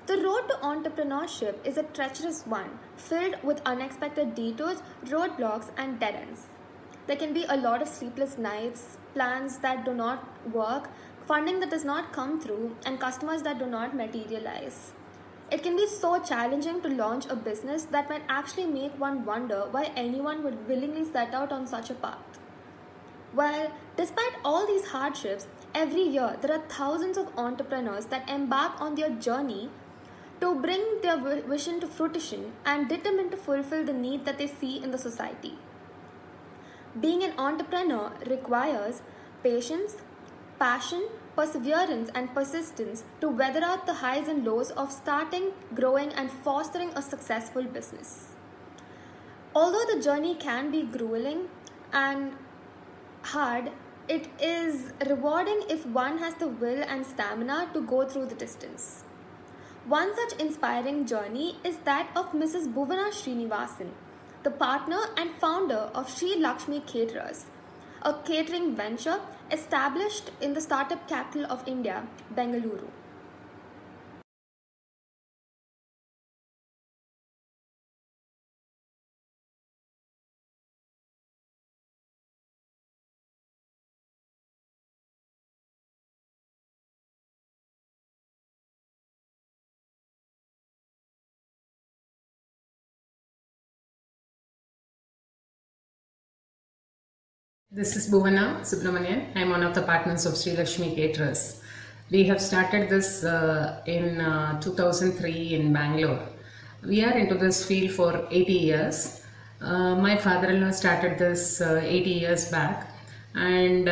The road to entrepreneurship is a treacherous one, filled with unexpected detours, roadblocks, and dead ends. There can be a lot of sleepless nights, plans that do not work, funding that does not come through, and customers that do not materialize. It can be so challenging to launch a business that might actually make one wonder why anyone would willingly set out on such a path. Well, despite all these hardships, every year there are thousands of entrepreneurs that embark on their journey to bring their vision to fruition and determined to fulfill the need that they see in the society. Being an entrepreneur requires patience, passion, perseverance, and persistence to weather out the highs and lows of starting, growing, and fostering a successful business. Although the journey can be grueling and hard, it is rewarding if one has the will and stamina to go through the distance. One such inspiring journey is that of Mrs. Bhuvana Srinivasan, the partner and founder of Sri Lakshmi Caterers, a catering venture established in the startup capital of India, Bengaluru. This is Bhuvana Subramanian. I am one of the partners of Sri Lakshmi Caterers. We have started this in 2003 in Bangalore. We are into this field for 80 years. My father-in-law started this 80 years back, and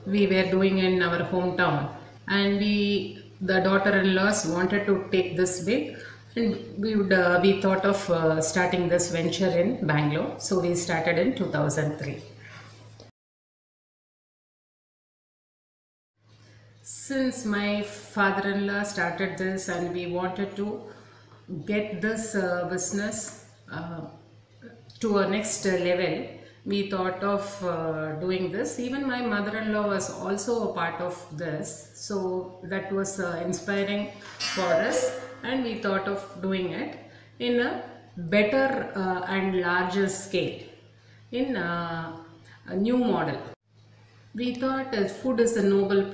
we were doing in our hometown. And the daughter-in-laws wanted to take this big, and we thought of starting this venture in Bangalore. So we started in 2003. Since my father-in-law started this and we wanted to get this business to a next level, we thought of doing this. Even my mother-in-law was also a part of this, so that was inspiring for us, and we thought of doing it in a better and larger scale, in a new model. We thought food is a noble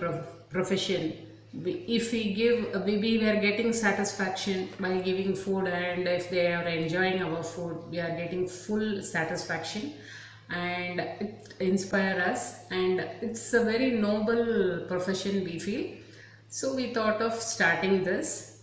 profession. If we give, we were getting satisfaction by giving food, and if they are enjoying our food, we are getting full satisfaction, and it inspires us, and it's a very noble profession we feel. So we thought of starting this.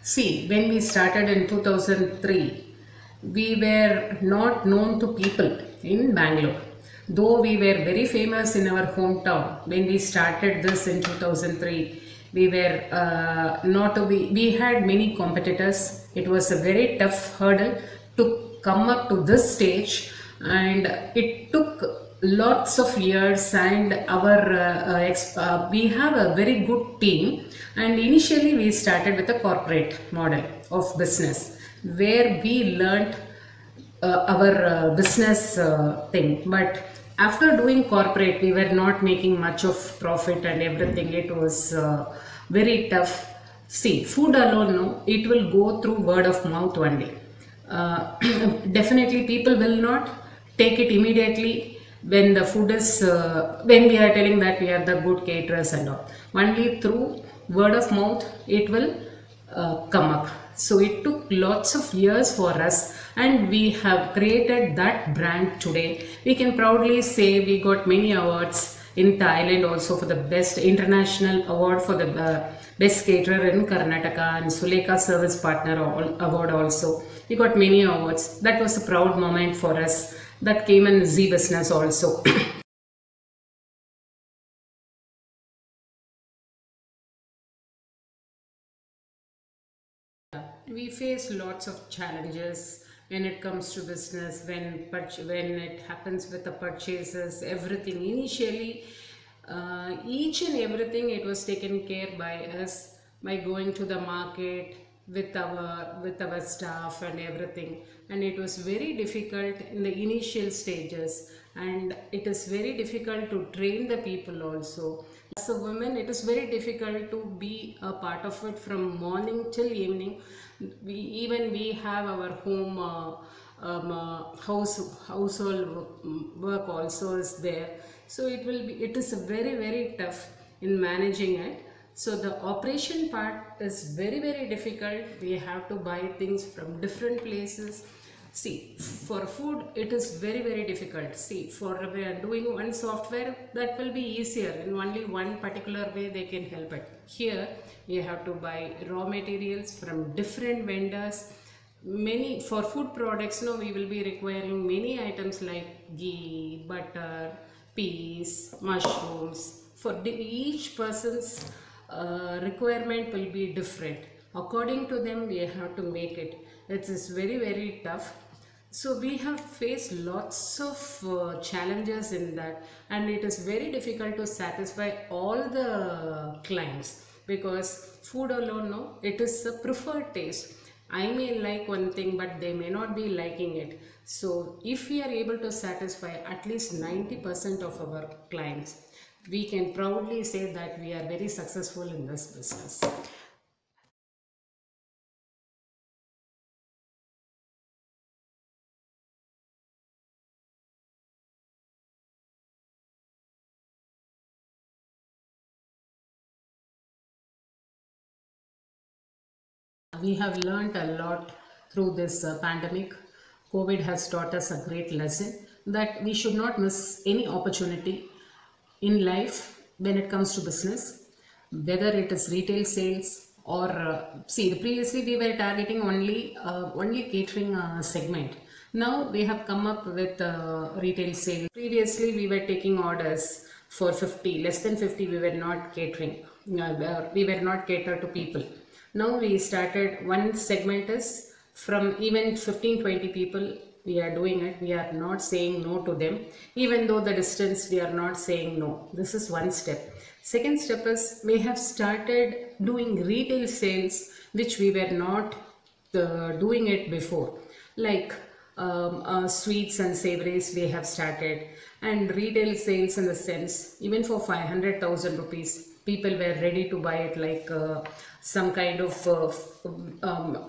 See, when we started in 2003, we were not known to people in Bangalore. Though we were very famous in our hometown, when we started this in 2003, we were not, we had many competitors. It was a very tough hurdle to come up to this stage, and it took lots of years, and we have a very good team. And initially we started with a corporate model of business where we learnt our business thing. But after doing corporate, we were not making much of profit and everything. It was very tough. See, food alone, no, it will go through word of mouth only. Definitely people will not take it immediately when the food is when we are telling that we are the good caterers and all. Only through word of mouth it will come up. So it took lots of years for us, and we have created that brand today. We can proudly say we got many awards in Thailand also for the best international award for the best caterer in Karnataka, and Suleka Service Partner award also. We got many awards. That was a proud moment for us. That came in Zee Business also. We face lots of challenges when it comes to business, when it happens with the purchases, everything. Initially, each and everything, it was taken care by us by going to the market, with our staff and everything, and it was very difficult in the initial stages, and it is very difficult to train the people also. As a woman, it is very difficult to be a part of it from morning till evening. We have our home household work also is there, so it is very tough in managing it. So the operation part is very difficult. We have to buy things from different places. See, for food it is very difficult. See, for doing one software, that will be easier. In only one particular way they can help it. Here you have to buy raw materials from different vendors. Many for food products, no, we will be requiring many items like ghee, butter, peas, mushrooms. For each person's requirement will be different. According to them, we have to make it. It is very tough. So we have faced lots of challenges in that, and it is very difficult to satisfy all the clients, because food alone, no, it is a preferred taste. I may like one thing, but they may not be liking it. So if we are able to satisfy at least 90% of our clients, we can proudly say that we are very successful in this business. We have learned a lot through this pandemic. COVID has taught us a great lesson that we should not miss any opportunity in life when it comes to business, whether it is retail sales or see, previously we were targeting only catering segment. Now we have come up with retail sales. Previously we were taking orders for 50, less than 50 we were not catering. We were not catered to people. Now we started, one segment is from even 15-20 people we are doing it. We are not saying no to them. Even though the distance, we are not saying no. This is one step. Second step is we have started doing retail sales, which we were not doing it before. Like sweets and savories we have started, and retail sales in the sense even for 500,000 rupees people were ready to buy it, like some kind of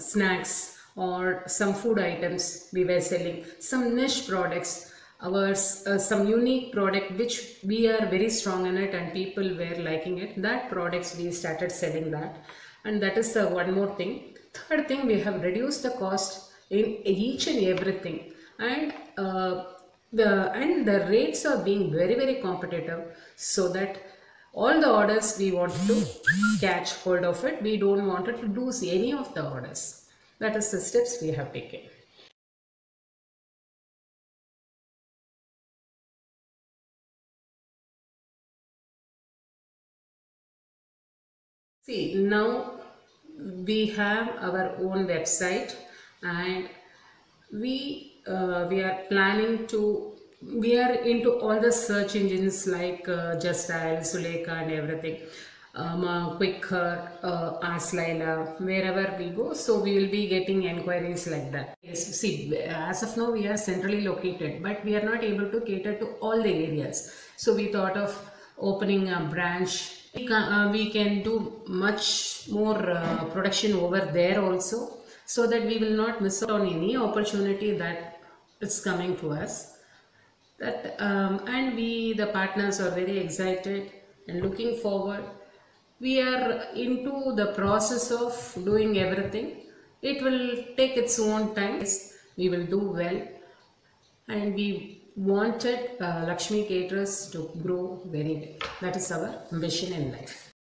snacks or some food items we were selling, some niche products, our some unique product which we are very strong in it and people were liking it, that products we started selling that. And that is one more thing. Third thing, we have reduced the cost in each and everything, and the rates are being very competitive, so that all the orders we want to catch hold of it. We don't want to lose any of the orders. That is the steps we have taken. See, now we have our own website, and we are planning to, we are into all the search engines like Just Dial, Sulekha and everything, Quicker, Ask Laila, wherever we go. So we will be getting inquiries like that. Yes, see, as of now we are centrally located, but we are not able to cater to all the areas. So we thought of opening a branch. We can do much more production over there also, so that we will not miss out on any opportunity that is coming to us. That and we, the partners, are very excited and looking forward. We are into the process of doing everything. It will take its own time. We will do well, and we wanted Lakshmi Caterers to grow very well. That is our ambition in life.